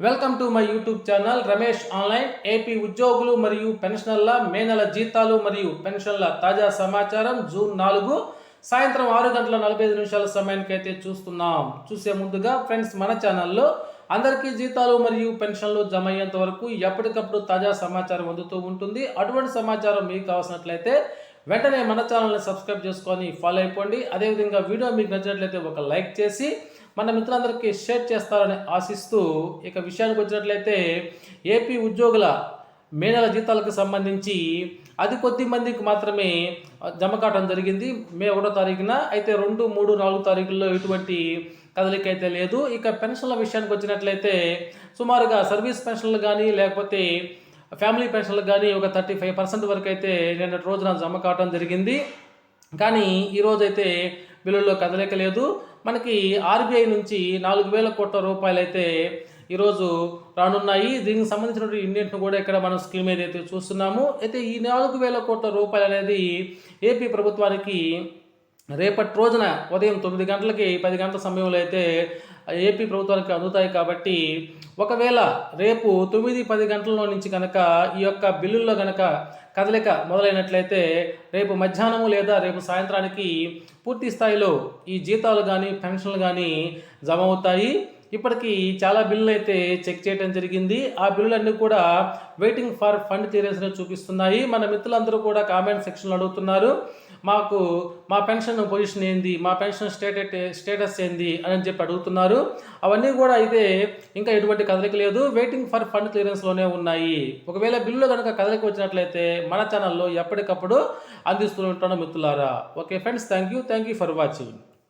Welcome to my YouTube channel Ramesh online. AP ఉద్యోగులు మరియు పెన్షనర్ల మే నెల జీతాలు మరియు పెన్షన్ల తాజా సమాచారం జూన్ 4 సాయంత్రం 6:45 సమయానికి అయితే చూస్తున్నాం. చూసే ముందుగా ఫ్రెండ్స్, మన ఛానల్లో అందరికీ జీతాలు మరియు పెన్షన్లు జమ అయ్యేంత వరకు ఎప్పటికప్పుడు తాజా సమాచారం అందుతూ ఉంటుంది. అటువంటి సమాచారం మీకు కావాల్సినట్లయితే వెంటనే మన ఛానల్ని సబ్స్క్రైబ్ చేసుకొని ఫాలో అయిపోండి. అదేవిధంగా వీడియో మీకు నచ్చినట్లయితే ఒక లైక్ చేసి మన మిత్రులందరికీ షేర్ చేస్తారని ఆశిస్తూ ఇక విషయానికి వచ్చినట్లయితే ఏపీ ఉద్యోగుల మే నెల జీతాలకు సంబంధించి అది కొద్ది మందికి మాత్రమే జమ కావడం జరిగింది మే 1వ తారీఖున. అయితే 2, 3, 4 తారీఖుల్లో ఎటువంటి కదలిక అయితే లేదు. ఇక పెన్షన్ల విషయానికి వచ్చినట్లయితే సుమారుగా సర్వీస్ పెన్షన్లు కానీ లేకపోతే ఫ్యామిలీ పెన్షన్లు కానీ ఒక 35% వరకు అయితే నిన్నటి రోజున జమ కావడం జరిగింది. కానీ ఈరోజైతే బిల్లుల్లో కదలిక లేదు. మనకి ఆర్బీఐ నుంచి 4,000 కోట్ల రూపాయలు అయితే ఈరోజు రానున్నాయి. దీనికి సంబంధించినటువంటి ఇండెంట్ను కూడా ఇక్కడ మనం స్క్రీన్ మీద అయితే చూస్తున్నాము. అయితే ఈ 4,000 కోట్ల రూపాయలు అనేది ఏపీ ప్రభుత్వానికి రేపటి రోజున ఉదయం 9 గంటలకి 10 గంటల సమయంలో అయితే ఏపీ ప్రభుత్వానికి అందుతాయి. కాబట్టి ఒకవేళ రేపు 9-10 గంటల నుంచి కనుక ఈ యొక్క బిల్లుల్లో కనుక కదలిక మొదలైనట్లయితే రేపు మధ్యాహ్నము లేదా రేపు సాయంత్రానికి పూర్తి స్థాయిలో ఈ జీతాలు కానీ పెన్షన్లు కానీ జమ అవుతాయి. ఇప్పటికీ చాలా బిల్లులు అయితే చెక్ చేయడం జరిగింది. ఆ బిల్లులన్నీ కూడా వెయిటింగ్ ఫర్ ఫండ్ క్లియరెన్స్ చూపిస్తున్నాయి. మన మిత్రులందరూ కూడా కామెంట్ సెక్షన్లో అడుగుతున్నారు, మాకు మా పెన్షన్ పొజిషన్ ఏంది, మా పెన్షన్ స్టేటస్ ఏంది అని చెప్పి అడుగుతున్నారు. అవన్నీ కూడా అయితే ఇంకా ఎటువంటి కదలిక లేదు, వెయిటింగ్ ఫర్ ఫండ్ క్లియరెన్స్లోనే ఉన్నాయి. ఒకవేళ బిల్లులో కనుక కదలిక వచ్చినట్లయితే మన ఛానల్లో ఎప్పటికప్పుడు అందిస్తూ ఉంటాను మిత్రులారా. Okay friends, thank you for watching.